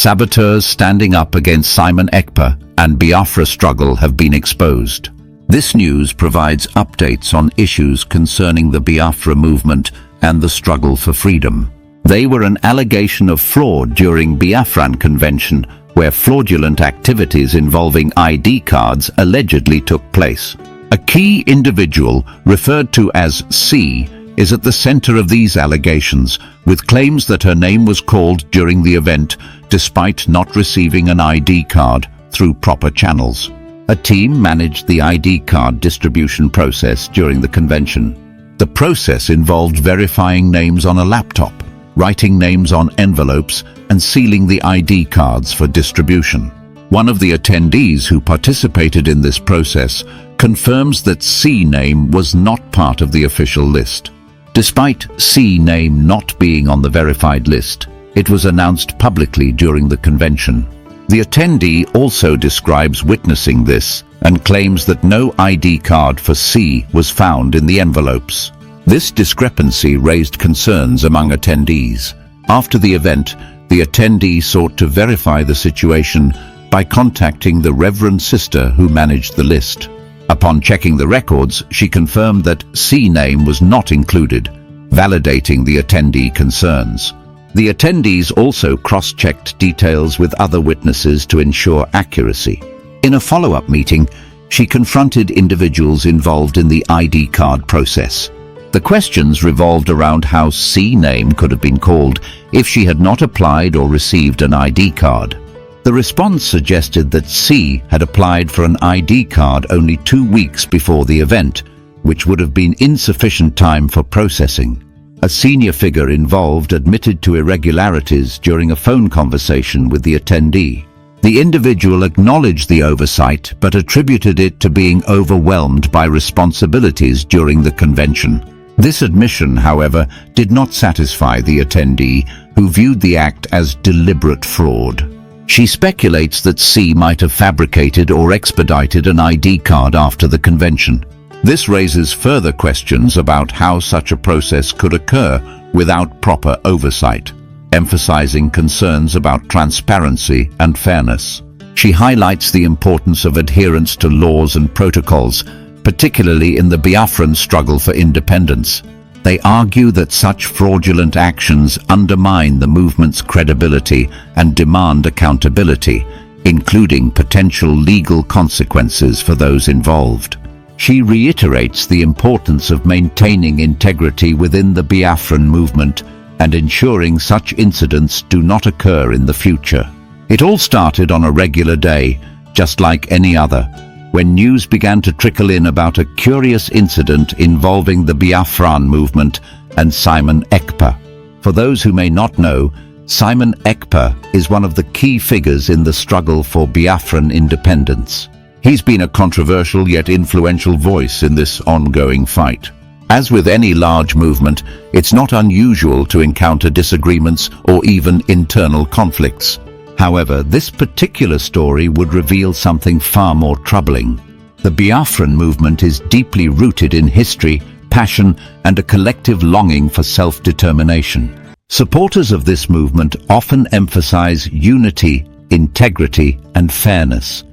Saboteurs standing up against Simon Ekpa and Biafra struggle have been exposed. This news provides updates on issues concerning the Biafra movement and the struggle for freedom. They were an allegation of fraud during Biafran Convention, where fraudulent activities involving ID cards allegedly took place. A key individual, referred to as C, is at the center of these allegations, with claims that her name was called during the event despite not receiving an ID card through proper channels. A team managed the ID card distribution process during the convention. The process involved verifying names on a laptop, writing names on envelopes, and sealing the ID cards for distribution. One of the attendees who participated in this process confirms that C name was not part of the official list. Despite C name not being on the verified list, it was announced publicly during the convention. The attendee also describes witnessing this and claims that no ID card for C was found in the envelopes. This discrepancy raised concerns among attendees. After the event, the attendee sought to verify the situation by contacting the Reverend Sister who managed the list. Upon checking the records, she confirmed that C name was not included, validating the attendee concerns. The attendees also cross-checked details with other witnesses to ensure accuracy. In a follow-up meeting, she confronted individuals involved in the ID card process. The questions revolved around how C name could have been called if she had not applied or received an ID card. The response suggested that C had applied for an ID card only 2 weeks before the event, which would have been insufficient time for processing. A senior figure involved admitted to irregularities during a phone conversation with the attendee. The individual acknowledged the oversight but attributed it to being overwhelmed by responsibilities during the convention. This admission, however, did not satisfy the attendee, who viewed the act as deliberate fraud. She speculates that C might have fabricated or expedited an ID card after the convention. This raises further questions about how such a process could occur without proper oversight, emphasizing concerns about transparency and fairness. She highlights the importance of adherence to laws and protocols, particularly in the Biafran struggle for independence. They argue that such fraudulent actions undermine the movement's credibility and demand accountability, including potential legal consequences for those involved. She reiterates the importance of maintaining integrity within the Biafran movement and ensuring such incidents do not occur in the future. It all started on a regular day, just like any other, when news began to trickle in about a curious incident involving the Biafran movement and Simon Ekpa. For those who may not know, Simon Ekpa is one of the key figures in the struggle for Biafran independence. He's been a controversial yet influential voice in this ongoing fight. As with any large movement, it's not unusual to encounter disagreements or even internal conflicts. However, this particular story would reveal something far more troubling. The Biafran movement is deeply rooted in history, passion, and a collective longing for self-determination. Supporters of this movement often emphasize unity, integrity, and fairness.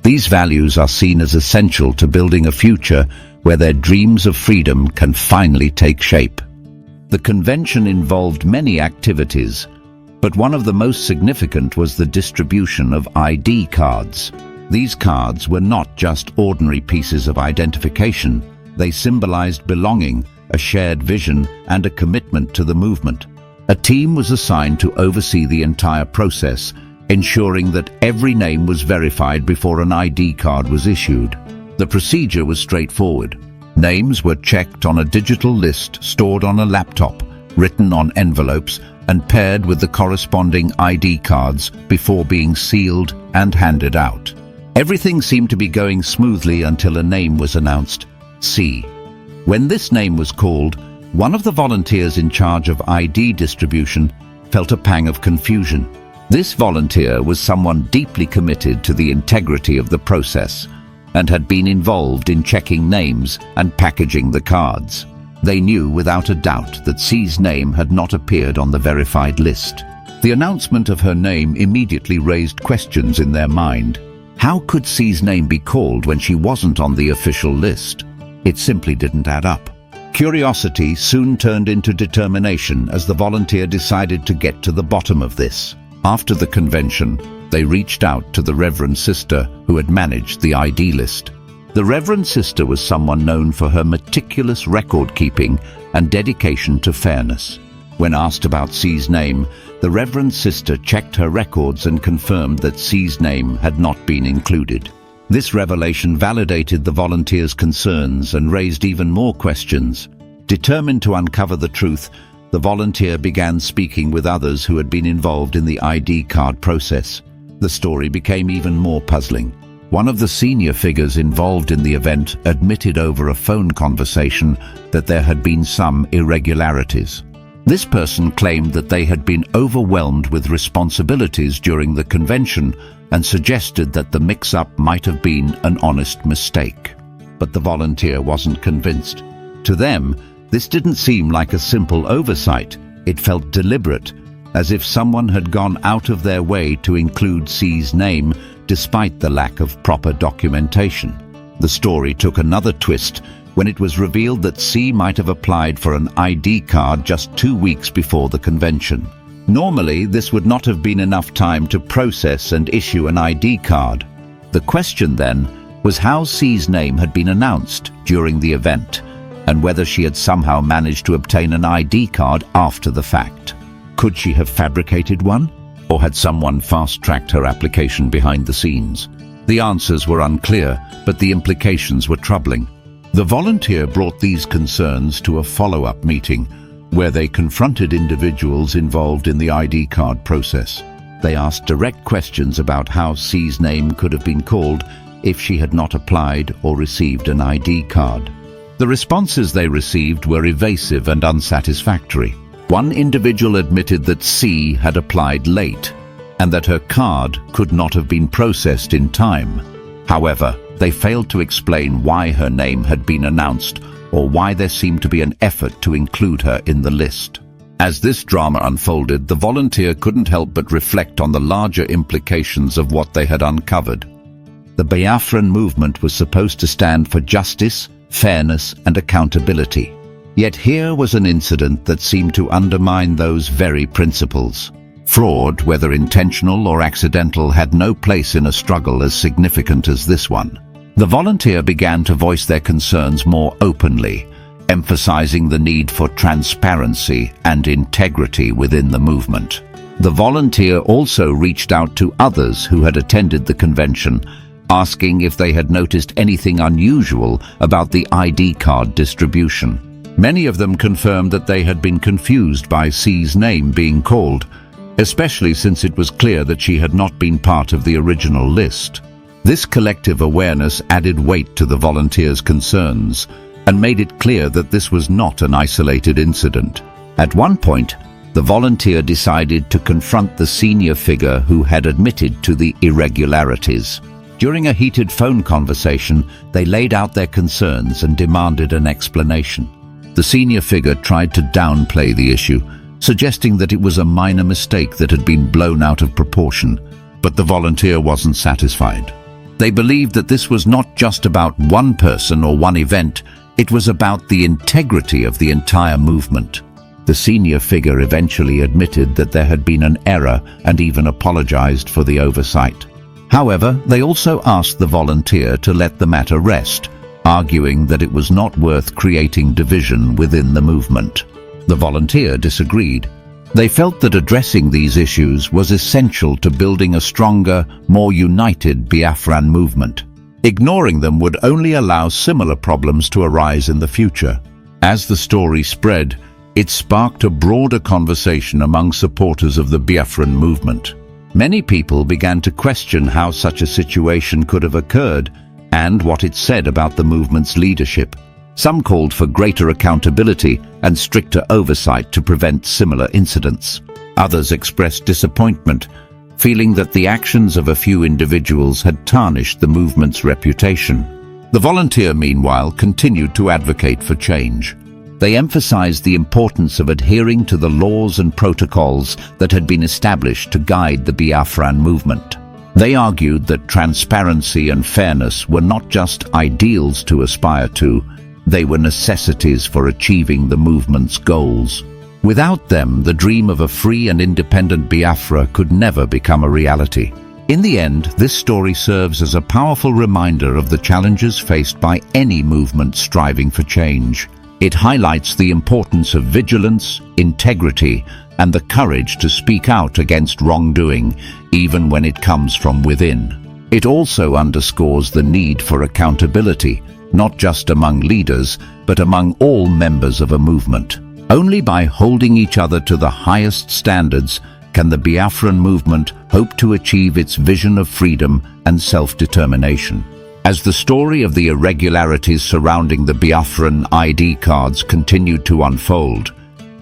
These values are seen as essential to building a future where their dreams of freedom can finally take shape. The convention involved many activities, but one of the most significant was the distribution of ID cards. These cards were not just ordinary pieces of identification. They symbolized belonging, a shared vision, and a commitment to the movement. A team was assigned to oversee the entire process, ensuring that every name was verified before an ID card was issued. The procedure was straightforward. Names were checked on a digital list stored on a laptop, written on envelopes, and paired with the corresponding ID cards before being sealed and handed out. Everything seemed to be going smoothly until a name was announced: C. When this name was called, one of the volunteers in charge of ID distribution felt a pang of confusion. This volunteer was someone deeply committed to the integrity of the process and had been involved in checking names and packaging the cards. They knew without a doubt that C's name had not appeared on the verified list. The announcement of her name immediately raised questions in their mind. How could C's name be called when she wasn't on the official list? It simply didn't add up. Curiosity soon turned into determination as the volunteer decided to get to the bottom of this. After the convention, they reached out to the Reverend Sister who had managed the ID list. The Reverend Sister was someone known for her meticulous record-keeping and dedication to fairness. When asked about C's name, the Reverend Sister checked her records and confirmed that C's name had not been included. This revelation validated the volunteers' concerns and raised even more questions. Determined to uncover the truth, the volunteer began speaking with others who had been involved in the ID card process. The story became even more puzzling. One of the senior figures involved in the event admitted over a phone conversation that there had been some irregularities. This person claimed that they had been overwhelmed with responsibilities during the convention and suggested that the mix-up might have been an honest mistake. But the volunteer wasn't convinced. To them, this didn't seem like a simple oversight. It felt deliberate, as if someone had gone out of their way to include C's name despite the lack of proper documentation. The story took another twist when it was revealed that C might have applied for an ID card just 2 weeks before the convention. Normally, this would not have been enough time to process and issue an ID card. The question then was how C's name had been announced during the event, and whether she had somehow managed to obtain an ID card after the fact. Could she have fabricated one? Or had someone fast-tracked her application behind the scenes? The answers were unclear, but the implications were troubling. The volunteer brought these concerns to a follow-up meeting, where they confronted individuals involved in the ID card process. They asked direct questions about how C's name could have been called if she had not applied or received an ID card. The responses they received were evasive and unsatisfactory. One individual admitted that C had applied late and that her card could not have been processed in time. However, they failed to explain why her name had been announced or why there seemed to be an effort to include her in the list. As this drama unfolded, the volunteer couldn't help but reflect on the larger implications of what they had uncovered. The Biafran movement was supposed to stand for justice, fairness, and accountability. Yet here was an incident that seemed to undermine those very principles. Fraud, whether intentional or accidental, had no place in a struggle as significant as this one. The volunteer began to voice their concerns more openly, emphasizing the need for transparency and integrity within the movement. The volunteer also reached out to others who had attended the convention, asking if they had noticed anything unusual about the ID card distribution. Many of them confirmed that they had been confused by C's name being called, especially since it was clear that she had not been part of the original list. This collective awareness added weight to the volunteers' concerns and made it clear that this was not an isolated incident. At one point, the volunteer decided to confront the senior figure who had admitted to the irregularities. During a heated phone conversation, they laid out their concerns and demanded an explanation. The senior figure tried to downplay the issue, suggesting that it was a minor mistake that had been blown out of proportion, but the volunteer wasn't satisfied. They believed that this was not just about one person or one event, it was about the integrity of the entire movement. The senior figure eventually admitted that there had been an error and even apologized for the oversight. However, they also asked the volunteer to let the matter rest, arguing that it was not worth creating division within the movement. The volunteer disagreed. They felt that addressing these issues was essential to building a stronger, more united Biafran movement. Ignoring them would only allow similar problems to arise in the future. As the story spread, it sparked a broader conversation among supporters of the Biafran movement. Many people began to question how such a situation could have occurred and what it said about the movement's leadership. Some called for greater accountability and stricter oversight to prevent similar incidents. Others expressed disappointment, feeling that the actions of a few individuals had tarnished the movement's reputation. The volunteer, meanwhile, continued to advocate for change. They emphasized the importance of adhering to the laws and protocols that had been established to guide the Biafran movement. They argued that transparency and fairness were not just ideals to aspire to, they were necessities for achieving the movement's goals. Without them, the dream of a free and independent Biafra could never become a reality. In the end, this story serves as a powerful reminder of the challenges faced by any movement striving for change. It highlights the importance of vigilance, integrity, and the courage to speak out against wrongdoing, even when it comes from within. It also underscores the need for accountability, not just among leaders, but among all members of a movement. Only by holding each other to the highest standards can the Biafran movement hope to achieve its vision of freedom and self-determination. As the story of the irregularities surrounding the Biafran ID cards continued to unfold,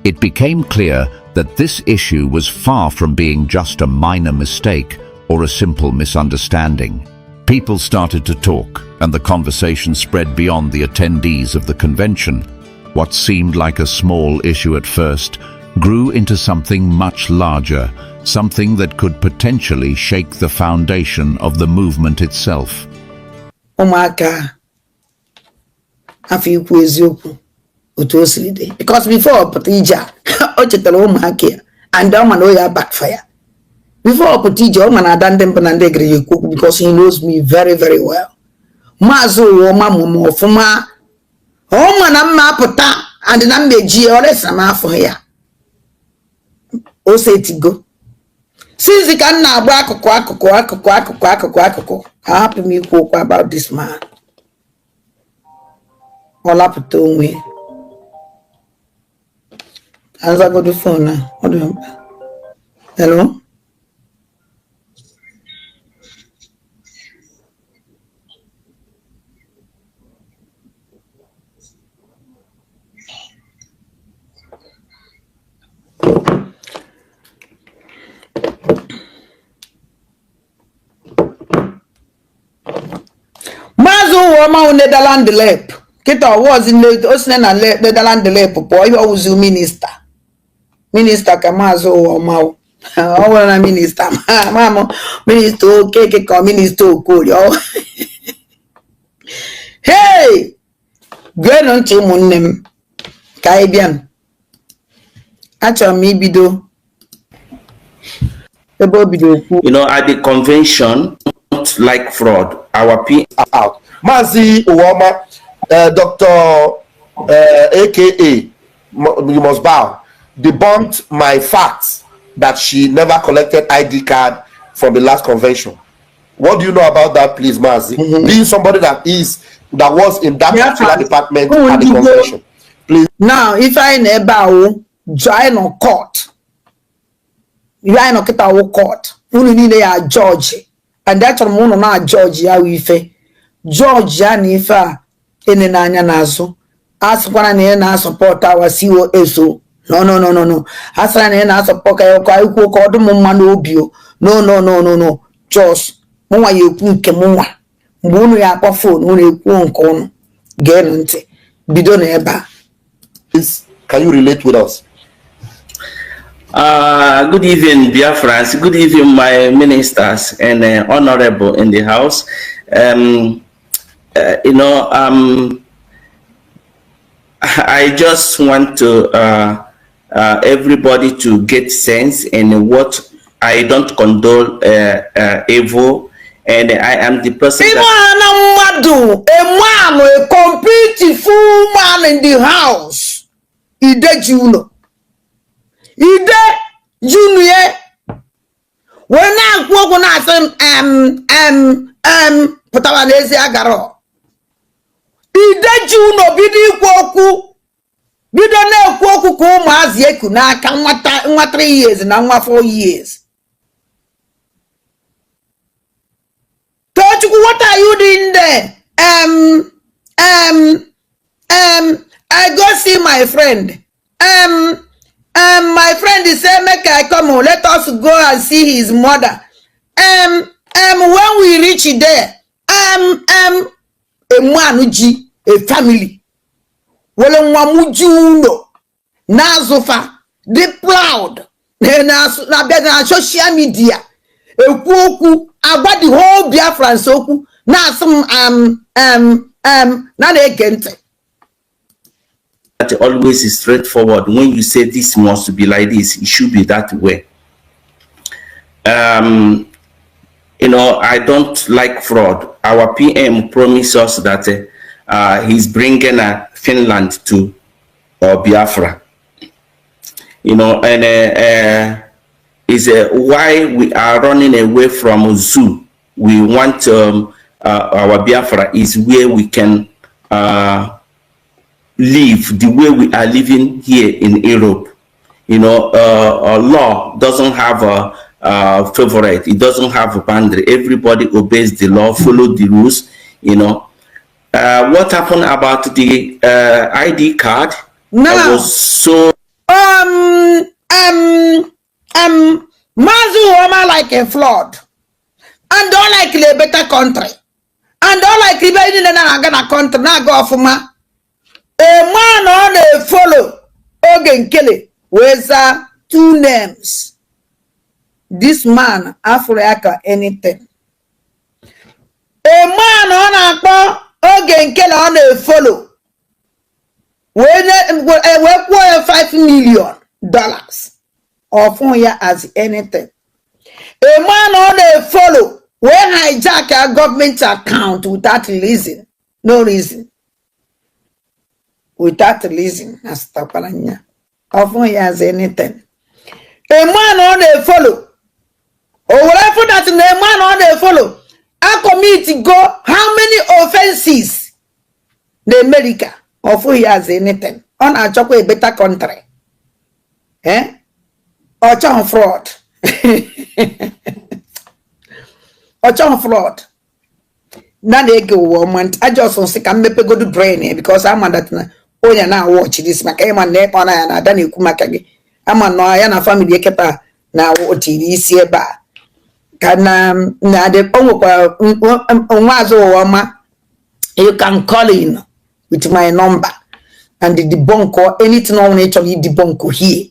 it became clear that this issue was far from being just a minor mistake or a simple misunderstanding. People started to talk, and the conversation spread beyond the attendees of the convention. What seemed like a small issue at first grew into something much larger, something that could potentially shake the foundation of the movement itself. Omaka, afi ikwu eziokwu otu o siri dị, because before Potija o chetara ụmụaka and ọ ma na o ya backfire. Before Potija ọ ma na ada ndị mbụ na ndị egere ya ekwu because he knows me very very well. Maazị Ụwọma mụmụ ọfụma ọ ma na mma apụta and na mmeji ọ resara m afọ ya o setigo since ka nna agba akụkụ hapụ m ikwu okwu about this man. Ọ lapụta onwe azago the phone now. What do you want? Hello? Mazu Netherlands lep. Kita was in the Netherlands lep boy was minister. Minister Kamazo or Mau. Oh, minister. Mama, minister, okay, minister, cool. Hey, great on Timunem Caribbean. Actually, maybe do. You know, at the convention, not like fraud, our P out. Mazi Uwama, Dr. AKA, you must bow, debunked my facts that she never collected ID card from the last convention. What do you know about that, please, Mazi? Being somebody that was in that particular department at the convention. Please. Now, if I never join on court, you are not get our court. You need a judge, and that's one of our judge. Ya we fe George Janifa in the Nanya Nazo. Ask one and I support our COSO. No. Ask one and I support a call the Manobio. No. Just Moa you put Kemoa. Moon ya phone, when you won't con. Guarantee. Bidon eba. Please, can you relate with us? Good evening, dear friends. Good evening, my ministers and honorable in the house. I just want to everybody to get sense in what I don't condone evil, and I am the person. A complete fool man in the house. Ide Juno. Ide Junior. When I walk on Putawanese Agaro. Ide Juno bidi kwoku. Bidone kwoku ko mazi eku na aka nwa 3 years na nwa 4 years. Tochuku, what are you doing there? I go see my friend. My friend is saying, make I come on, let us go and see his mother. When we reach there, a family. wele nwamujuno nazufa the proud na bia na social media ekwu okwu agba the whole Biafra okwu na asem na ege ntị. That always is straightforward. When you say this must be like this, it should be that way. You know, I don't like fraud. Our PM promised us that he's bringing Finland to Biafra. You know, and is why we are running away from zoo. We want our Biafra is where we can live the way we are living here in Europe. You know, law doesn't have a favorite. It doesn't have a boundary. Everybody obeys the law, follow the rules. You know, what happened about the ID card? Now, I was so Mazu Roma like a flood, and don't like a better country, and don't like even in a country. Now go for ma. A man on a follow Ogen Kelly with two names. This man Africa anything. A man on a Ogen Kelly on a follow. When we $5 million of 1 year as anything. A man on a follow when hijack a government account without reason, no reason. Without reason, as Tapalanya, of 1 year as anything. A man on a follow, or whatever that a man on a follow, a committee go how many offenses in America of 1 year as anything on a chocolate better country. Eh? Or John fraud. Or John fraud. Now they go woman. I just want to come go to brain because I'm on that. Oh, you now watch this. My came on neck on and I done you kumakagi. I'm on no I family kepa now what TV see ba. Can na the you can call in with my number and the debunk or anything on nature you debunk here.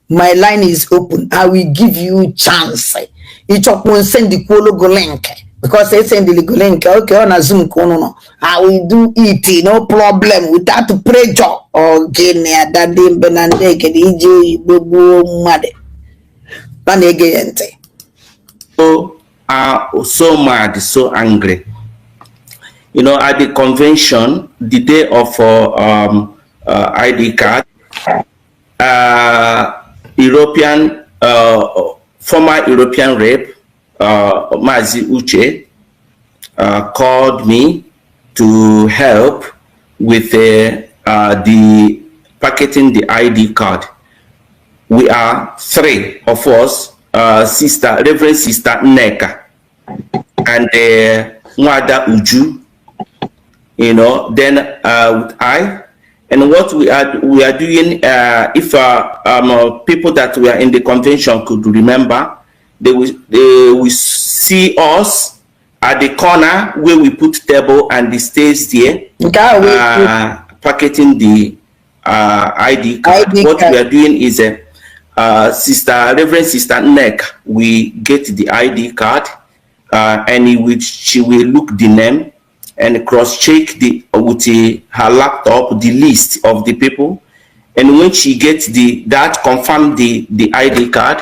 My line is open. I will give you chance. Each of one send the logo link because they send the logo link. Okay, on a Zoom no. I will do it, no problem without pressure or gain that dim benande can EJ bubu mad. Panegente. So mad, so angry. You know, at the convention, the day of ID card, European former European rep Mazi Uche called me to help with the packeting the ID card. We are 3 of us, Reverend Sister Neka and Mwada Uju, you know, then with I. And what we are doing, if people that were in the convention could remember, they will see us at the corner where we put table and the stage there, packeting the ID card. What we are doing is Reverend Sister Neck, we get the ID card, and she will look the name and cross-check with her laptop the list of the people, and when she gets confirm the ID card,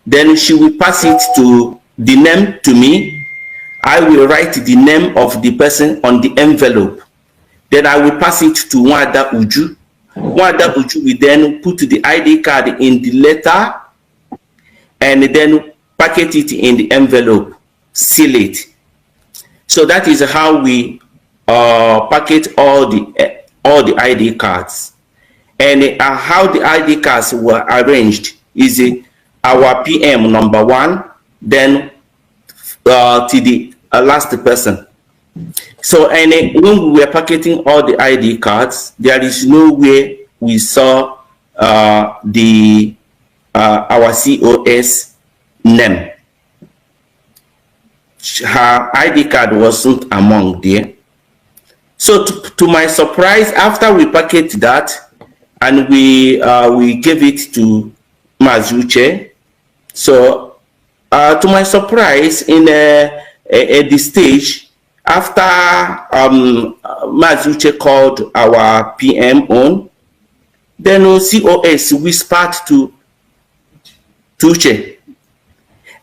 then she will pass it to the name to me. I will write the name of the person on the envelope. Then I will pass it to Wada Uju. Wada Uju will then put the ID card in the letter and then packet it in the envelope, seal it. So that is how we packet all the ID cards, and how the ID cards were arranged is our PM number 1, then to the last person. So and when we were packeting all the ID cards, there is no way we saw our COS name. Her ID card wasn't among there. So to my surprise, after we packaged that and we gave it to Mazuche, so to my surprise, in the stage, after Mazuche called our PM on, then COS whispered to Tuche.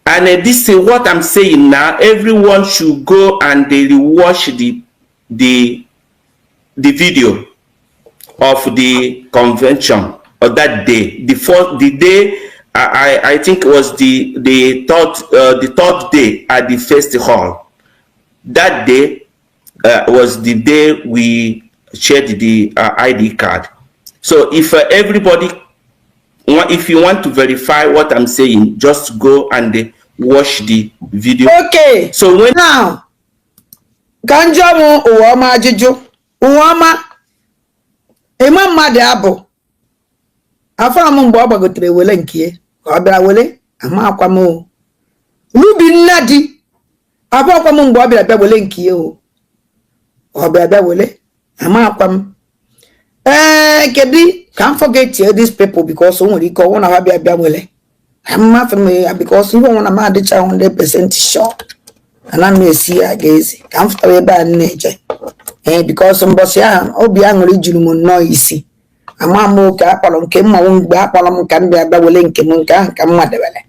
And this is what I'm saying now. Everyone should go and watch the video of the convention of that day. The day I think it was the third day at the festival. That day was the day we shared the ID card. So if if you want to verify what I'm saying, just go and watch the video. Okay. So when now, Ganjamu Uwama Juju Uwama Ema Madiabo Afam Boba go to the Welenkie, Abra Wele, Amaquamo Ruby Nadi Abaquam Bobby a Bebelenkie or Bebele, Amaquam. Kedi, can't forget these people because somebody call one of Abia Bamwele. I'm not familiar because you want a mad 100% sure. And I may see a gaze, comfortable by nature. Because some bossa, Obiang original noisy. A mamma capalon came on back on can be a babbling Kimunka, come madevele.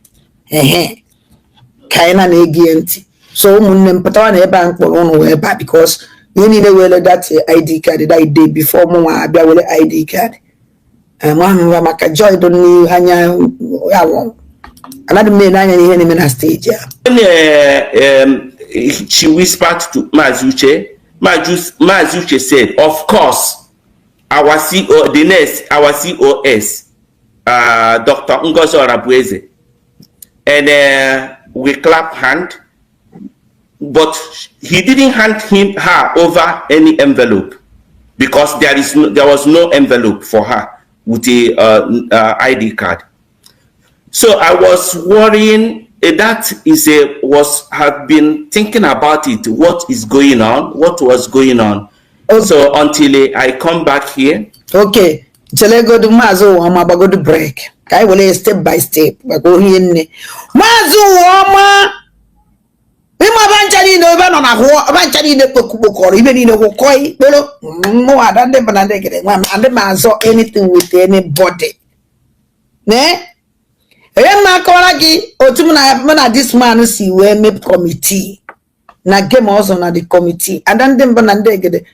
Kaina negianti. So Munem Patana bank will on way back because you need a well that ID card that I did before Mama Abia ID card. And Mamma Makajoy don't need Hanya. Another man in a stage. When she whispered to Mazuche, Mazuche said, of course, our CO, the next, our COS, Dr. Ngozo Rabueze. And we clap hand, but he didn't hand her over any envelope because there was no envelope for her with the ID card. So I was worrying. Have been thinking about it. What is going on? What was going on? Okay. So until I come back here. Okay. Chale go to Mazu Wama, but go to break. I will step by step. But go here. Mazu Wama. Ima banchani no even on a banchani ne pokuboko even in a wokoi. No, I don't ever and the man saw anything with anybody. Ne? This man see where make committee na game also na the committee and then them banande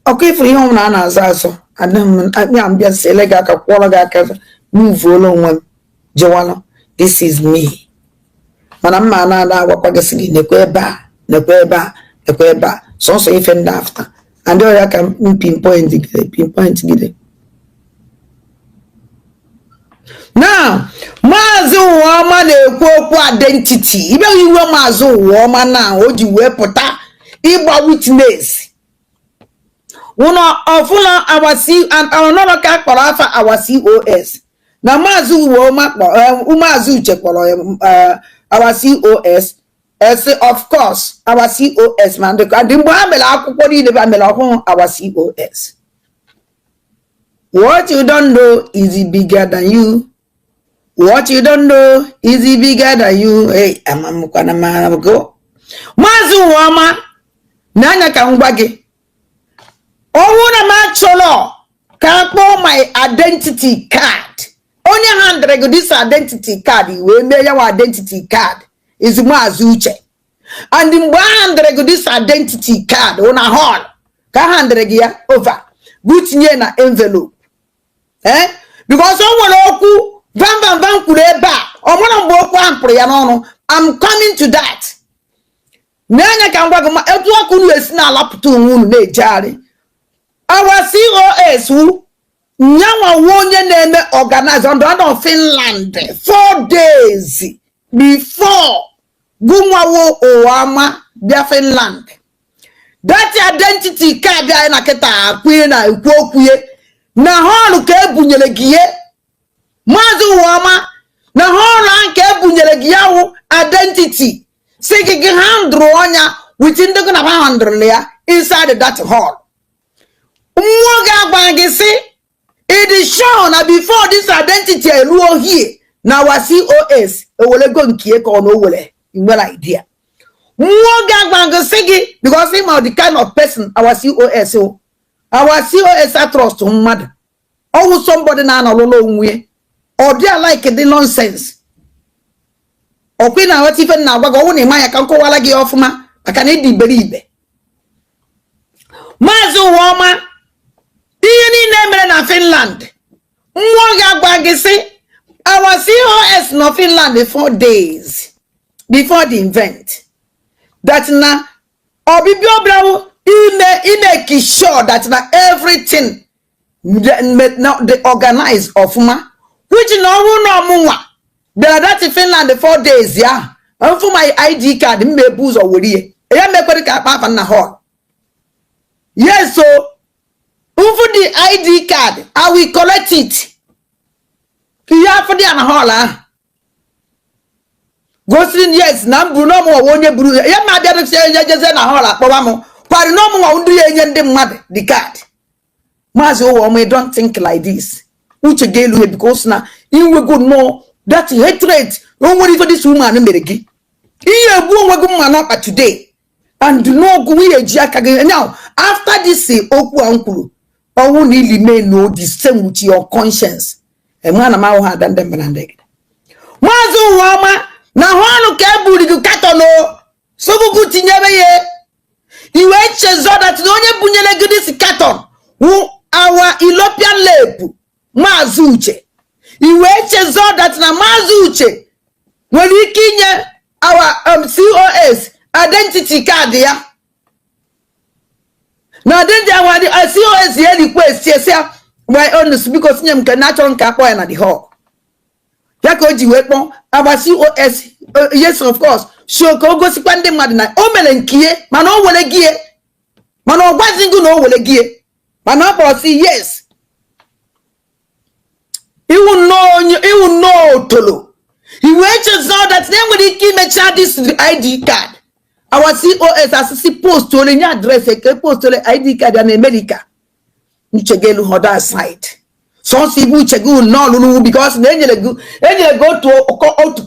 okay for him na azaso and then I'm just say like a quarter ga move along one jawalo this is me manam mana na wakwagasigi nekweba so if and after and there can pinpoint gide. Now, Mazu woman a identity. Even you were Mazu woman now, would you wear pota? Iba witness. Una ofuna our C and our no local for our COS. Now Mazu woman Umazu check our COS. Of course, our COS man. The our COS. What you don't know is bigger than you. What you don't know is bigger than you. Hey, I'm gonna go. Mazu wama nanya kangwage. Owuna macholo can't my identity card. Only 100 this identity card. We may your identity card is Mazuche. And in 100 this identity card on a hall. 100 year over. Good near na envelope. Because someone oku Van Kureba, or one of Boko Ampriano, I'm coming to that. Nana can work my Edwaku is now up to moon, Jari. Our COS who Nyama Wonya name organized on Finland 4 days before Gumawo Oama, their Finland. That identity card in a keta, queen, I quote, Naholu Kebunyelegie. Mazu wama na hola nke bunyelegiawo identity sigi handro onya within the gonna handle ya inside that hall Mwoga bangisi. It is shown that before this identity here, now our COS, a will go and kick on over. No idea. Mwoga bangisi because him are the kind of person our COS. Our COS are trust to mother. Always somebody now a long way. Or they are like the nonsense. Or when I was even now, but only my account call like off ma. I can eat believe. Mazu Woma, any name in Finland. Mwaga Bagisi, our COS no Finland 4 days before the event. That na Obibio Bravo, he make sure that na everything the organize of ma, which no mwa. That Finland 4 days, yeah. And for my ID card, me booze or would ye. I make what I na hall. Yes, so over the ID card, I will collect it. Yeah, for the hall. Gosling, yes, Nambu no more one year brew. Yeah, my dad says, just in a hall, Pavamo. But no more do you mad the card. Mazo, me don't think like this. Which again, because now you will go know that hatred. Don't worry for this woman, American. Here, woman up today. And no go we again. Now, after this Oku uncle, I won't really know the same with your conscience. And one of my had done them and Mazu Wama, now one cabu you catono, so good in your way. You wait so that no one good caton, who our European lab, Mazuche. You wait so that na Mazuche, when we kinya our COS. Identity card there. Now then I want the COS here request yes why honest because nyam can natural capo and the hall. Yakoji weapon our COS yes of course. So go spend them madina. Omelen kie man o wole gie. Man o wazingu no wole gie. Man o see yes. He will know tolo. He went to saw that then when he came and charge this ID card. Our COS as post to the address, a post to the ID card in America. Nichegelu hoda side. So see Buchegu no because then you go to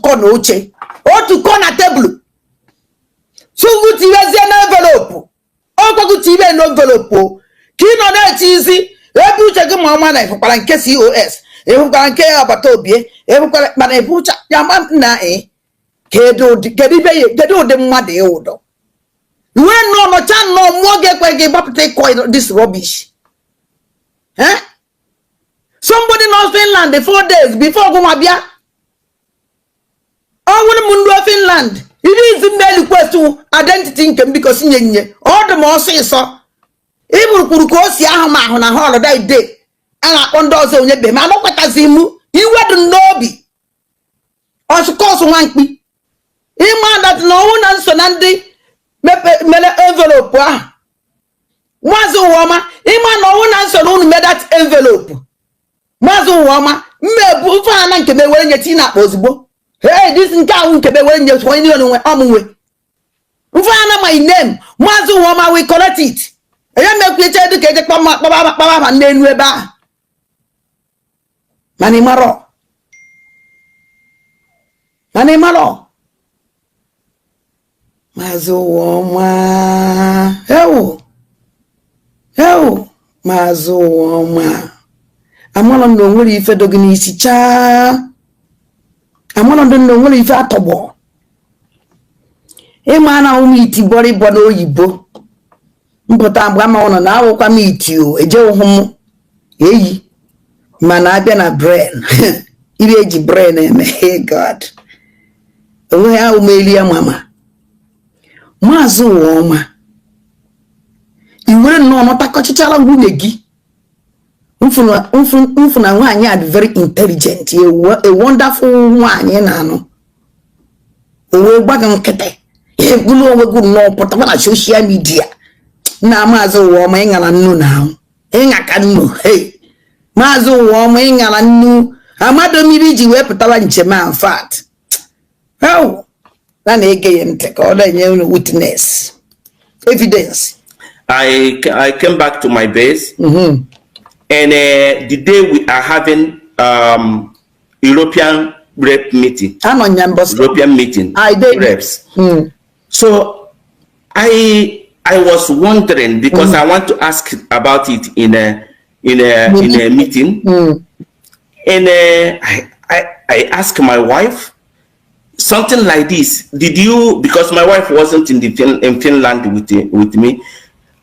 Konoche or to corner table. So good to an envelope. Oh, good to an envelope. King on that easy. Buchegu Mama for Palanke COS. If can care about Toby, if Manabucha Yaman nae. Kedo the muddy odo. When no chan no more get where give up take quite this rubbish. Eh? Somebody knows Finland the 4 days before Gumabia. Oh, Mundo Finland. It is a mail request to identity income because all the more say so. Even Kurukosi Ahama on a holiday day. And I condose on your baby. I'm not what I see you. You wouldn't know be. Or of course, one me. Iman that no one answer Nandi mele envelope. Mazu Wama, Iman no one answer no made that envelope. Mazu Wama, me bufa na nkebe when your tina ozbo. Hey, this nka nkebe when you 20 on amwe. Ufa na my name, Mazu Wama we collect it. I make you educated baba nenu eba. Manimaro. Mazuoma. Heo. Mazuoma. Amona ndo nwere ife dogini isi cha. Amona ndo nwere ife atobo. Ema na umi iti bori bono oyibo. Mpota mgbe ama ona na awokwa mi iti o. Eje ohum. Eyi. Mana abia na brain. Ibe eji brain eme. Hey God. Owe ha umeli ya mama. Mazuoma. Iwe no no takochichala ngune gi. Mfuna nwanye are very intelligent. A wonderful nwanye na no. Owe gbaga nkete. E gulu owe gu no pota na social media. Na Mazuoma ingala nnu na. Ingaka nnu. Hey. Mazuoma ingala nnu. Amado mibiji we putala nchema in fact. Oh. Na ege yente ko da nye witness. Evidence. I came back to my base, and the day we are having European rep meeting, European meeting, reps. So I was wondering, because I want to ask about it in a meeting, and I asked my wife something like this. Did you, because my wife wasn't in Finland with me,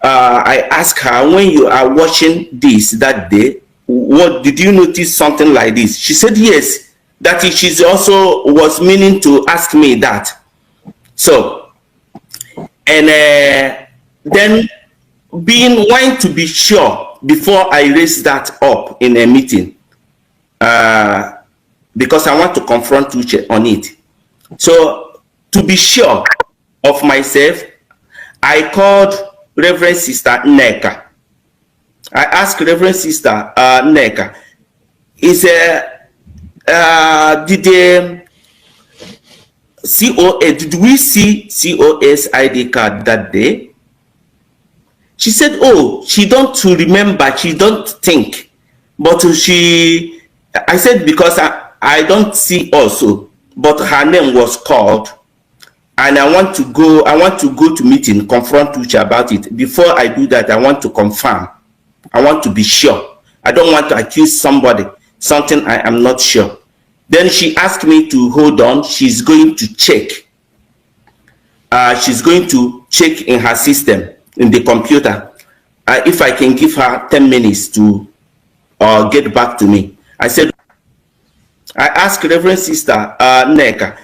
I asked her, when you are watching this that day, what did you notice something like this? She said yes, that she also was meaning to ask me that. So, and then wanting to be sure before I raise that up in a meeting, because I want to confront Uche on it. So, to be sure of myself, I called Reverend Sister Neka. I asked Reverend Sister Neka, did we see COS ID card that day? She said, oh, she don't remember, she don't think. But I said, because I don't see also, but her name was called. And I want to go to meeting, confront Uche about it. Before I do that, I want to confirm. I want to be sure. I don't want to accuse somebody, something I am not sure. Then she asked me to hold on. She's going to check. She's going to check in her system, in the computer. If I can give her 10 minutes to get back to me. I said, I asked Reverend Sister Neka,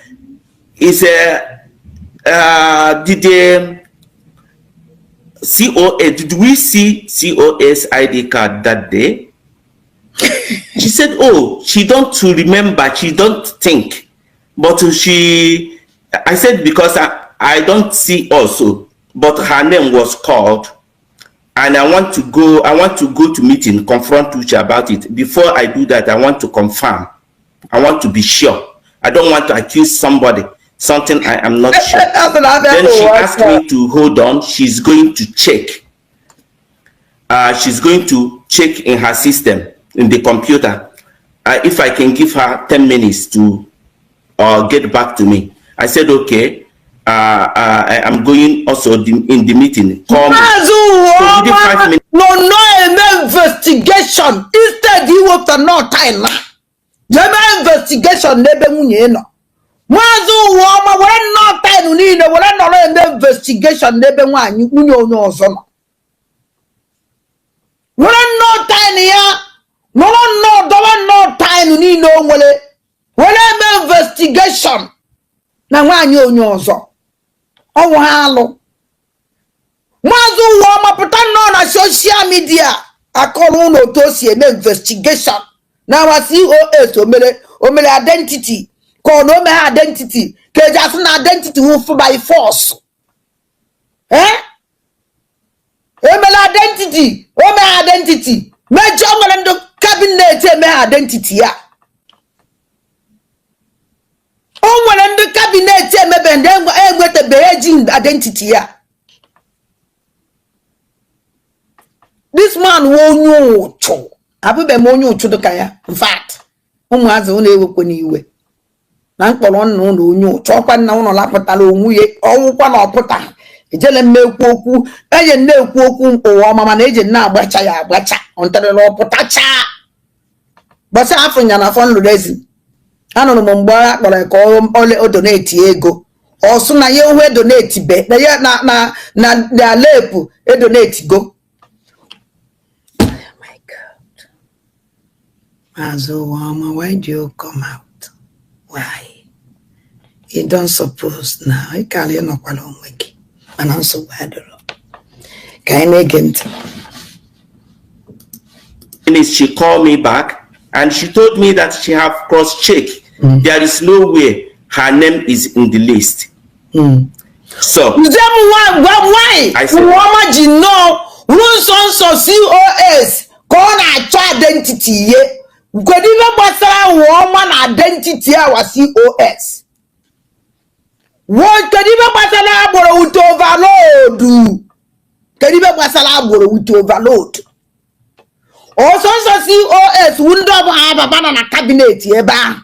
did we see COS ID card that day? She said, oh, she don't remember, she don't think. But I said, because I don't see also, but her name was called. And I want to go to meeting, confront Uche about it. Before I do that, I want to confirm. I want to be sure. I don't want to accuse somebody, something I am not sure. Then she asked me to hold on. She's going to check. She's going to check in her system, in the computer. If I can give her 10 minutes to get back to me. I said, okay. I am going also in the meeting. Call me. So within 5 minutes. No investigation. Instead, you want to know time. The investigation never no. Mazu wama wala no time ni no wala no investigation never one you no so. Wala no time ya. No time ni no wala investigation. Na wanyi onyo so. Owo halo. Mazu wama puta no na social media. Akolu no to see an investigation. Now I see COS omele identity. Call no me identity. Ke just an identity who by force. Omele identity. Me jongo ndo cabinet me identity ya. When the cabinet with the Beijing identity. This man won't know. I put them on you to the kaya. In fact, has only when you were. Uncle on no chop and no lapatalo, all one or puta. A gentleman milk woku, and no woku or mamma agent now, watcha until the law potacha. But after an affon resin. I don't know but I call only donate ego. Also na ye we donate be. Na ye na lepu e donate go. Oh my God. Azowama, why do you come out? Why? You don't suppose now. I can't you knock along wiki. And I'm so bad. Can I get she called me back and she told me that she have cross-checked. There is no way her name is in the list. So why? I said, so COS identity ye. Could even woman identity our COS. What could even overload? Keribe gbasara agboro with overload. Also COS window baba na cabinet ebe ahụ.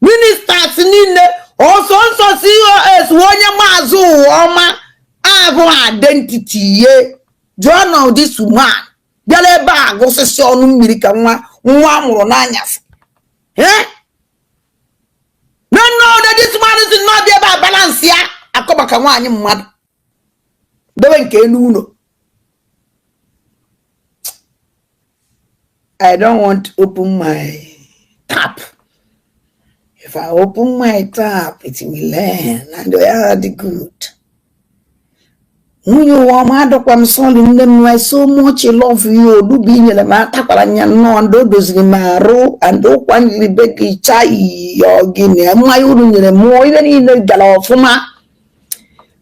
Ministers niile also COS onye maazi ụwa agụ identity ye. John of this woman. Bịala ebe a gụsịsị ọnụ mmiri ka nwa amụrụ n'anyasị. No, that this man is not be able to balance ya. Akọbaka nwaanyị mmadụ. Dobe nke enu ụlọ. I don't want to open my tap. If I open my tap, it will learn and we are the good. When you want my I'm sorry, I so much love you. Do be in the matter, no, and those in my row, and do one libeki chai or guinea. My urine more even in the galofuma.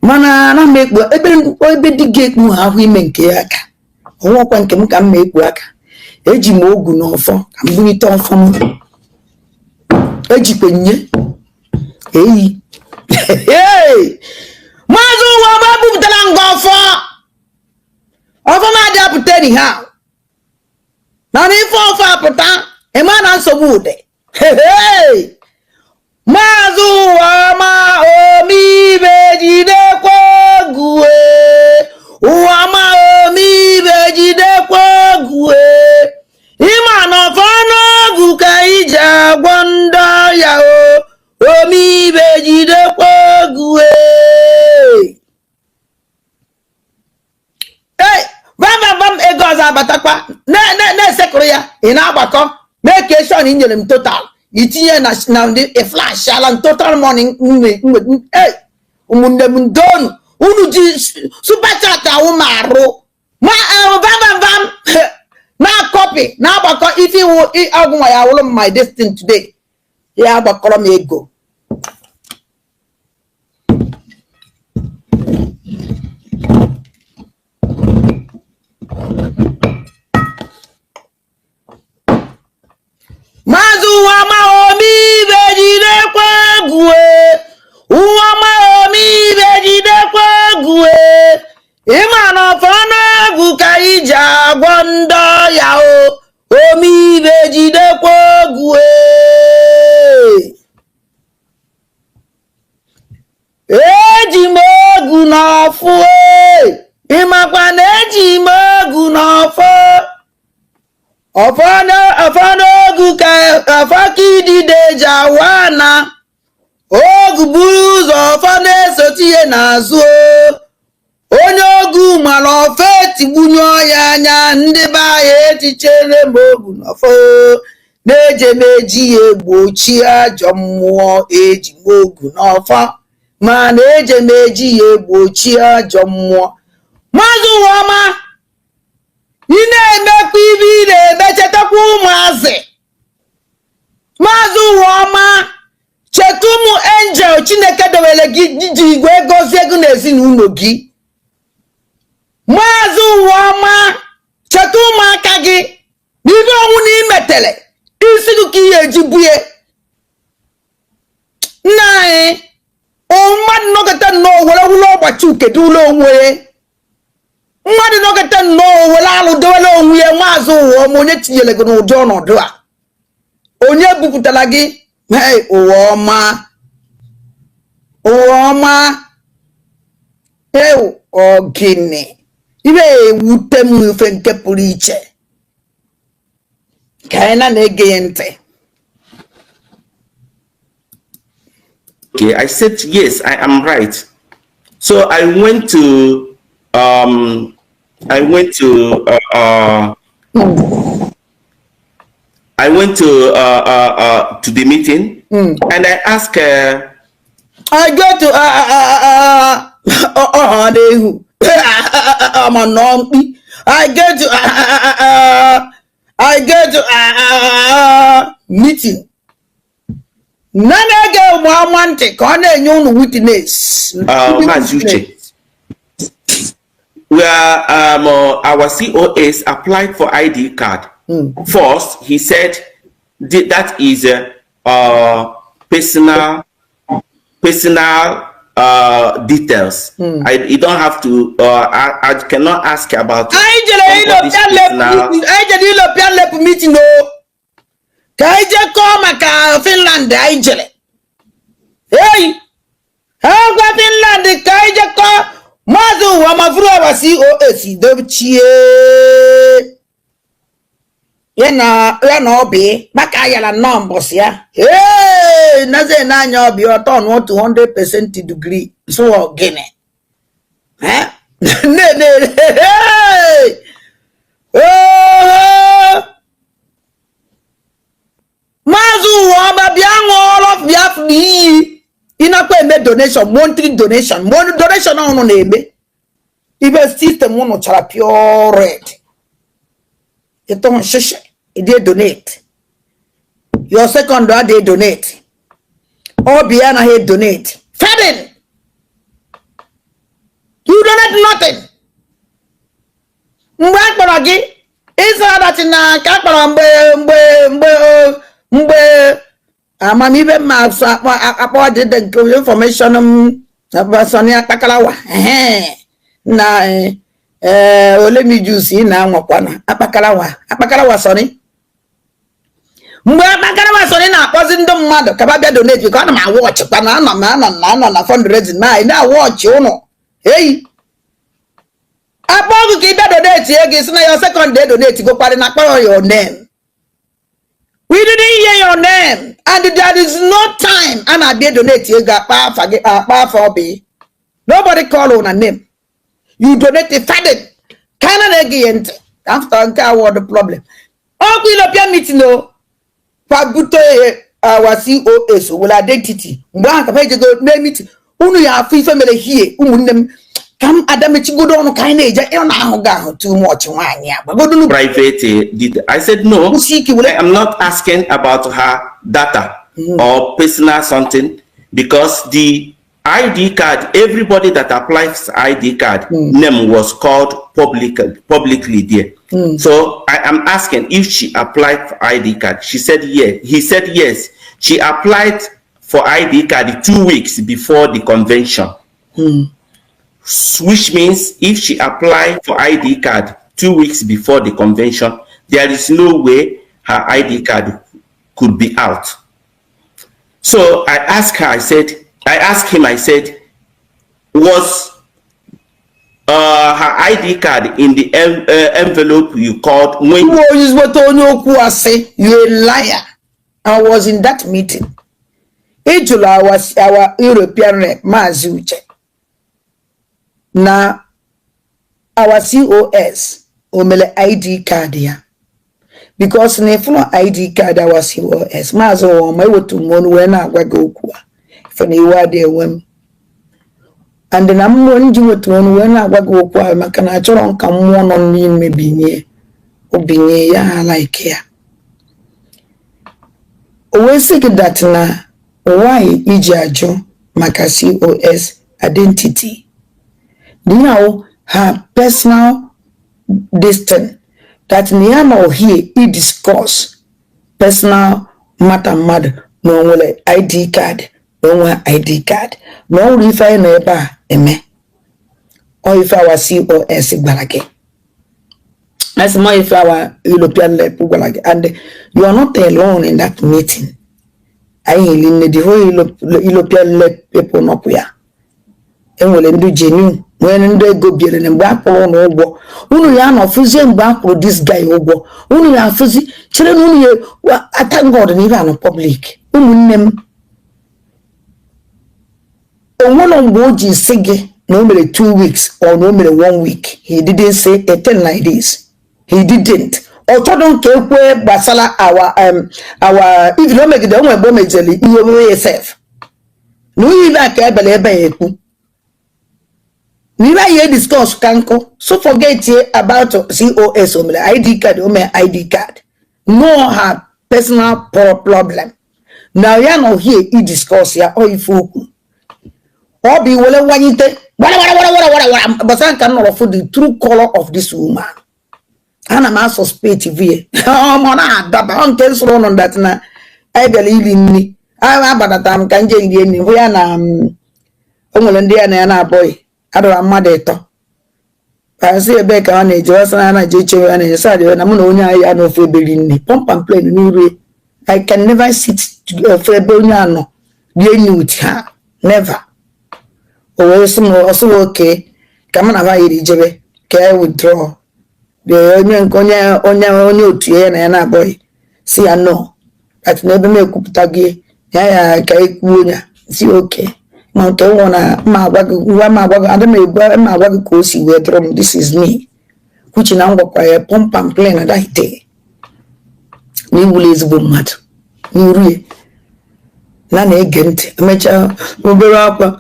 Mana make every gate no have women care. Walk one can make work. Eji mogu no for, I'm doing it on from Eji penye. Hey, hey. Mazu wa babu dalango for. Over my deputy how. Now if for pata, a man answer wood. Hey, Mazu wa ma omi beji de kwa gue. Uama omi beji de kwa gue. Imano fano guka ija gwanda ya omi beji de kwa gue. Hey, bam egoza batakwa ne sekuru ya ina agbako make sure ni nyere m total itinye na a flash ala total morning hey umunne m donu unu ji super chat awu maru ma bam na copy na agbako if you agwa ya wolo my destiny today ya agbakoro m ego Mazu wama omi bejide kwa gue. Uwama omi bejide kwa gue. Imano fana guka ija gwanda yao. Omi bejide kwa gue. Eji mogu na fue. Imakwa neji mogu na fue. Ofano guka afakidi deja wana ogu buru zo ofane sotie nazu onye ogu mara ofe tigbunyo ya anya ndị ba ya etichere mogu n'ofo na-eje meji egbochi ajọ mmụọ eji mogu n'ofo ma na-eje meji egbochi ajọ mmụọ mazu wama ina-emekwa ibe ị na-emechetakwa ụmụazị maazị Uwoma cheta ụmụ angel Chineke dowere gị ji igwe gozie ego n'ezinụlọ gị maazị Uwoma cheta ụmụaka gị n'ibe ọnwụ na imetere isi gị ka ihe eji buye nna anyị mmadụ nọgata nnọọ were ụlọ ọgbachi ukedo ụlọ onwe mmadụ nọgata nnọọ were alụ dowere onwe ya maazị Uwoma onye tinyere gị n'ụdị ọnọdụ a onye bupụtara gị hey Uwoma hey ogini ibe ewute m ife nke pụrụ iche ka anyị na-ege ya ntị. Okay, I said yes, I am right. So I went to the meeting and I asked I go to meeting. Nana get one month witness. Where our COS applied for ID card. First, he said that is personal details. You don't have to. I cannot ask about. I just meeting no. Kaija come ka Finland I jele. Hey, how go Finland kaija ko mazu wa mafuru wa COS dobchie. Yana obi maka ya la numbers ya. Hey, naze na anya obi oton 200% degree so gene. Eh? Ne. Hey! Oh! Mazu waba biango all of Biafra inakwe me donation, monthly donation on nebe. Even system one chala pure red. You don't shisha, they donate. Your second door they donate. Or Biana he donate. Fadden. You donate nothing. Mbakbaragi is that in a capara mbe amamibe maps about the information Sonia Takalawa. Na let me juice na mwakwana apakalawa Sonny. Mgbe apakalawa Sonny na akpozi ndị mmadụ ka ba bịa donate because na watch pana na fundraising na watch uno. Hey. Apogu ki bịa donate ego is na your second day donate go party na kpọrọ your name. We didn't hear your name and there is no time and I did donate ego apa for be. Nobody call on a name. You donate the funded. Canada again after what the problem. Uncle European meeting no Pabuto our COS will identity. Mwa kapaje go name it. Unu ya free family here. Umunnem come adamichi go don kind eja e na ahoga too much nwanya. But private did I said no. I'm not asking about her data or personal something because the ID card, everybody that applies ID card, name was called publicly there. So I am asking if she applied for ID card. She said yes. He said yes. She applied for ID card 2 weeks before the convention. Which means if she applied for ID card 2 weeks before the convention, there is no way her ID card could be out. So I asked her, I asked him, I said, was her ID card in the envelope you called when you're a liar. I was in that meeting. Ejula was our European rep, Mazuche. Now, our COS, Omele ID card here. Because Neflo ID card, our COS, Mazo, my way to Monwena, Wagokua. For the word women. And the number one do it when I go kwa makanachoron come one on me maybe near obey ya like here. Always say that na why ijajo makasi OS identity. Now her personal distance that niano here he discuss personal matter no wole ID card. No ID card. No refi neighbor eme. Or if our COS balake. That's more if our European level balake. And you are not alone in that meeting. I in the whole European level people no puya. And will do genuine. When they go be in back on obo. Unu ya no fuzi back with this guy obo. Unu ya fuzi. Children unu ya I thank God and even on public. Nem. One on Boji Sige, normally 2 weeks or normally 1 week. He didn't say a 10 like this. He didn't. Or don't care where Basala our if you don't make it the only bomb jelly, you will yourself. No, you like a belebe. Neither ye discuss Kanko, so forget ye about COS or ID card or my ID card. No have personal problem. Now you know here he discuss ya or if you Obi wole wanyite wala but I cannot afford the true color of this woman. And I'm also suspect vie. Oh mona daba on case run on that na I believe in me. I about that time can je we na onwere ndị ya na ya na-abụghị adọrọ mmadụ ịtọ asị ebe ka ọ na-eje ọsọ na je chewe ya na-eje sadị na mụ na onye anyị ya n'ofe ebe ri nne pump and plane n'iru I can never sit ofe ebe onye anọ rie enyi with ha never o wee sị m ọsọ oke ka mụ na ha yiri jebe ka ya withdraw onye otu ya na ya na-abụghị si ya no at n'ebe m ekwupụta gị ya ka ekwuo onye si oke ma nke nwụ na ma agwa gị adị m agwa gị ka o si wee dọrọ m this is me kwuchi na ngwakwa ya pump and plane adaghịte na iwuli ezigbo mmadụ n'iru ya na na-ege ntị emechaa obere akwa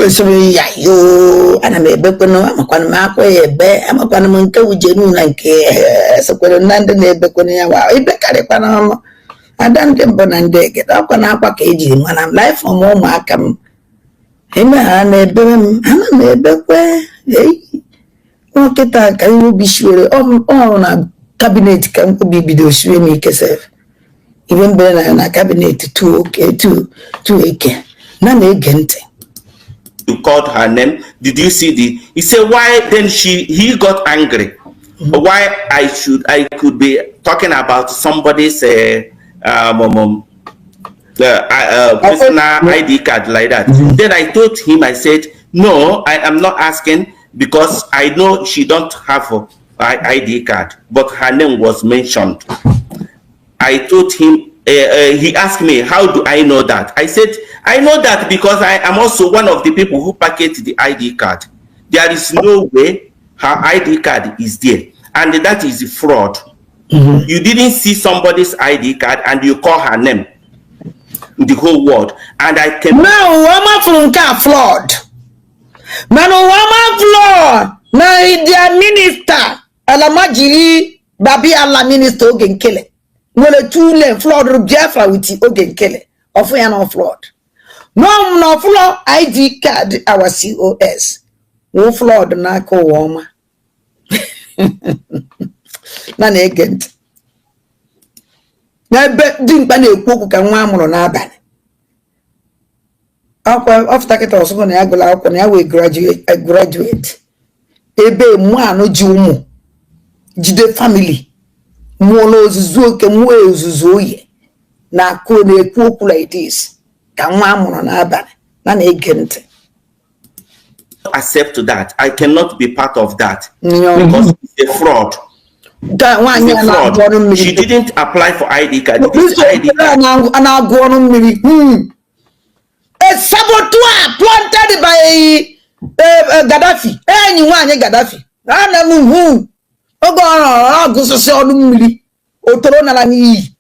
esiri ya yo ana m ebekwanụ amakwanụ m akwa ya ebe amakwanụ m nke ujenu na nke esekwere na ndị na-ebekwanụ ya wa ibekarịkwana ọnụ ada ndị mbụ na ndị egede akwa na akwa ka ejiri mana m life ọmụ ụmụaka m eme ha na-ebere m ana m ebekwe nkịta ka ihe obi shiwere ọrụ na kabinet ka mkpebi bido shiwe m ike sef ibe mbere na kabinet tu eke na na-ege ntị. You called her name. Did you see he said why then he got angry. Why I could be talking about somebody's personal ID card like that. Then I told him, I said, no, I am not asking because I know she don't have an ID card, but her name was mentioned. I told him, he asked me, how do I know that? I said, I know that because I am also one of the people who packaged the ID card. There is no way her ID card is there. And that is fraud. You didn't see somebody's ID card and you call her name in the whole world. And I can... No, I'm from fraud. Man, I'm fraud. Now, their minister, Alamajiri, Babi Allah minister, Ogen Kele. Well, two lane fraud, Biafra with the Ogen Kele. Of we are not fraud. No fraud ID card, our COS. No fraud, Nako Woma. Na na-egent na ebe dimkpa na-ekwu okwu ka nwa amụrụ n'abalị akwa ọftakịta ọsụgụ na ya gụla akwụkwọ na ya wee graduate ebe mụ anụ ji ụmụ jide family mụọ n'ozuzu oke mụọ ozuzu oyi na akụ na-ekwu okwu like this ka nwa amụrụ n'abalị na na-ege ntị. Accept that. I cannot be part of that because it's a fraud. It's a fraud. She didn't apply for ID card. This ID card. A saboteur planted by Gaddafi. Anyone Gaddafi. Anamu. Ogo gusosi onu mmiri. Otoro na ni.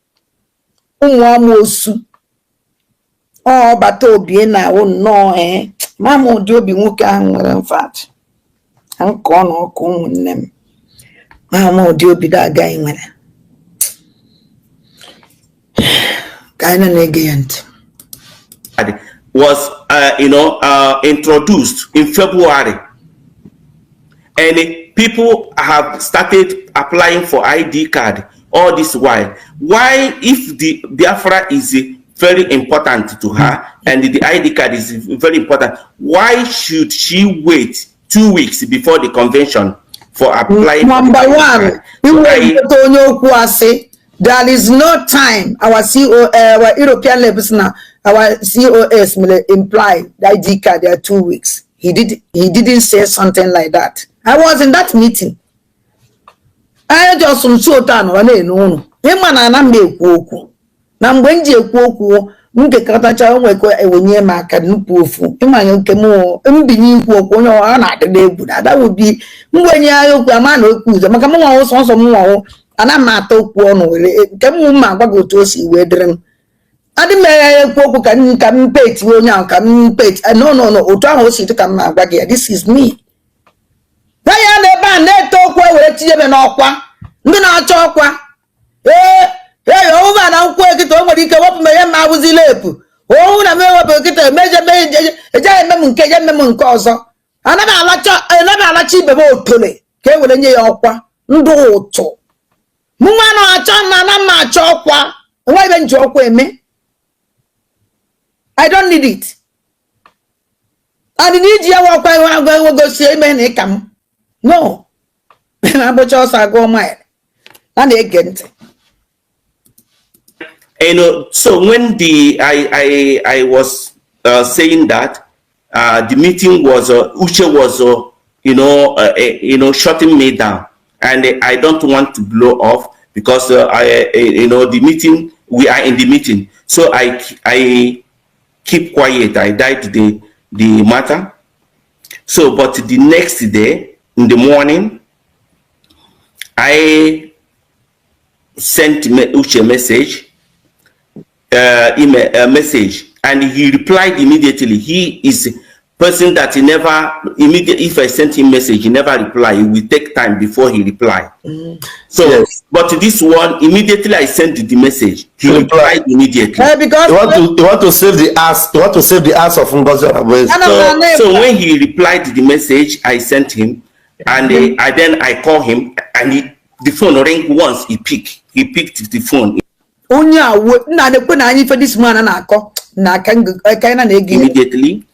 Umwamosu. Oh, bata obi na wo no Mama odi obi nwoke ahụ nwere mfat. Anko ọ n'ọkụ ụmụnne m. Mama odi obi ga-aga nwere. Ka anyị na-ege ya ntị. Was introduced in February, and people have started applying for ID card all this while. Why, if the Biafra is very important to her and the ID card is very important, why should she wait 2 weeks before the convention for applying? Number one, there is no time. Our our European levels now, our COS will imply the ID card there 2 weeks. He didn't say something like that. I was in that meeting. I just so no. Na mgbe nji ekwu okwu nke katacha onwekwa ewenye maka nnukwu ofu ịmanya nke mbinye ikwu okwu onye ọ na-adịda egwu ada obi mgbenye ya okwu ama na okwu ụzọ maka mụnwa ọsọ nsọ mụnwa ana m ata okwu ọnụ were nke mma agwago otu o si wee dịrị m adị m ya ekwu okwu ka m peti onye ahụ ka m peti no otu ahụ o si dị ka m agwa gị ya this is me ya na ebe a na-eto okwu were tinyebe n'ọkwa ndị na-achọ ọkwa over na nkwu ekita o nwere ike wepụ me ya ma abụzi lepu ohu na me wepụ ekita eje eme nke je eme nke ọzọ anaghị alacha ibe m otole ka e were nye ya ọkwa ndụ ụtụ mụnwa na-achọ na m achọ ọkwa enwe ibe nji ọkwa eme I don't need it. And the need you walk by go see men come. No. I'm just go mad. And again. So when I was saying that the meeting was Uche was shutting me down, and I don't want to blow off because the meeting, we are in the meeting, so I keep quiet. I died the matter. So but the next day in the morning, I sent Uche a message, message, and he replied immediately. He is a person that he never immediately, if I sent him message, he never reply. It will take time before he reply. So yes. But this one, immediately I sent the message, he replied immediately. Because you want to save the ass, you want to save the ass of Ngozi. So when he replied the message I sent him, and then I call him, and the phone rang once. He picked the phone immediately.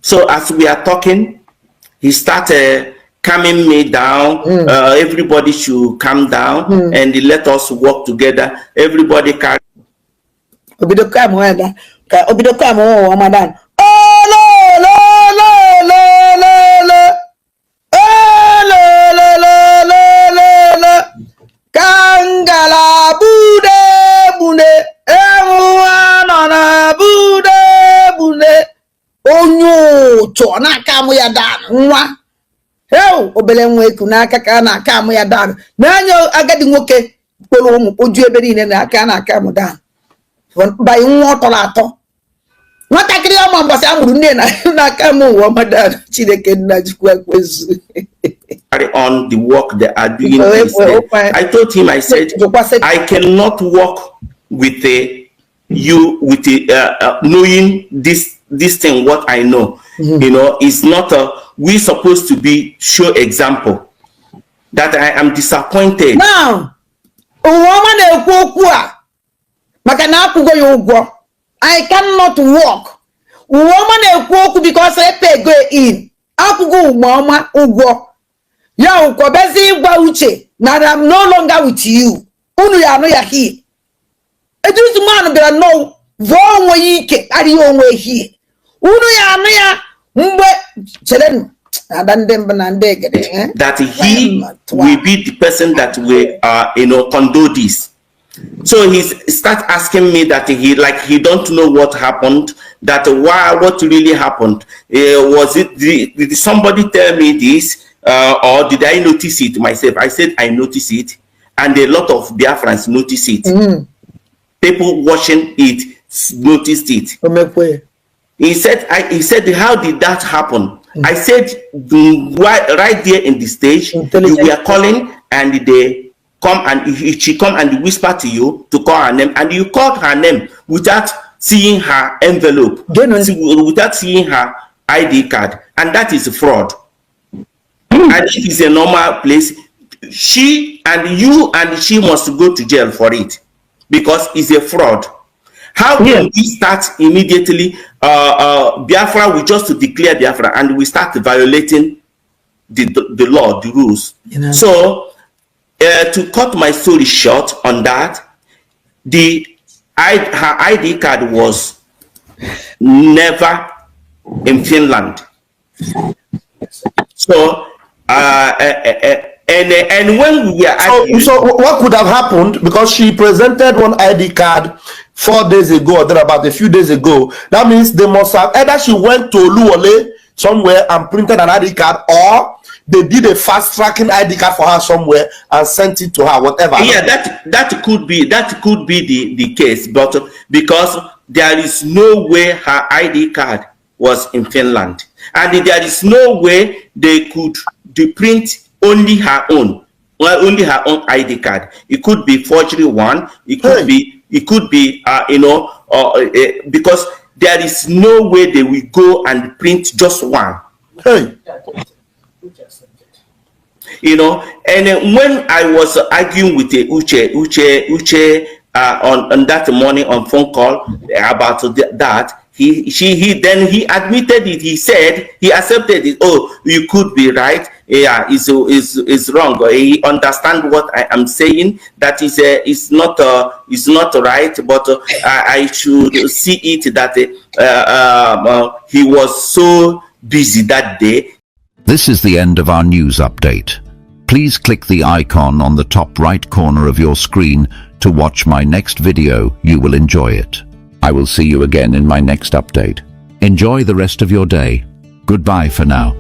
So as we are talking, he started calming me down. Everybody should calm down and let us work together. Everybody can. Kangala bude bude emuana bude bude onyo chona kamu ya dan nwa heu obele nwe ku n'aka ka na kamu ya dan nanyo agadi nwoke kpolo mu oju ebe niile na aka na kamu dan by nwa tola ato nwata kiri ọmọ mbọsị amụrụ nne na kamu nwa madan Chineke nna jikwa kwezu. Carry on the work they are doing. I told him, I said, I cannot work with knowing this thing, what I know. It's not we supposed to be show example. That I am disappointed. Now, I cannot walk. Because I pay go in. Mama Ugo. Yo, Kobezi Uche. Now I'm no longer with you. Unu ya no ya here. It is man but no wrong way ke ari on way here. Unu ya no ya mbe chelen that he will be the person that will condone this. So he start asking me that he don't know what happened, that what really happened. Was it did somebody tell me this, or did I notice it myself? I said I noticed it, and a lot of Biafrans noticed it. People watching it noticed it. He said, how did that happen? I said, right there in the stage, you were calling, and they come and she come and whisper to you to call her name, and you called her name without seeing her envelope, without seeing her ID card, and that is fraud. And it is a normal place. She and you and she must go to jail for it because it's a fraud. How can we start immediately? Biafra, we just declare Biafra, and we start violating the law, the rules. So, to cut my story short on that, her ID card was never in Finland. So, and when we were so what could have happened, because she presented one ID card 4 days ago or then about a few days ago, that means they must have either she went to Luole somewhere and printed an ID card, or they did a fast tracking ID card for her somewhere and sent it to her, whatever. Yeah, that could be the case, but because there is no way her ID card was in Finland, and there is no way they could print only her own ID card. It could be forgery one. It could be because there is no way they will go and print just one. And when I was arguing with Uche on that morning on phone call about that, Then he admitted it. He said he accepted it. Oh, you could be right. Yeah, is wrong. He understand what I am saying. That is not right. But I should see it that he was so busy that day. This is the end of our news update. Please click the icon on the top right corner of your screen to watch my next video. You will enjoy it. I will see you again in my next update. Enjoy the rest of your day. Goodbye for now.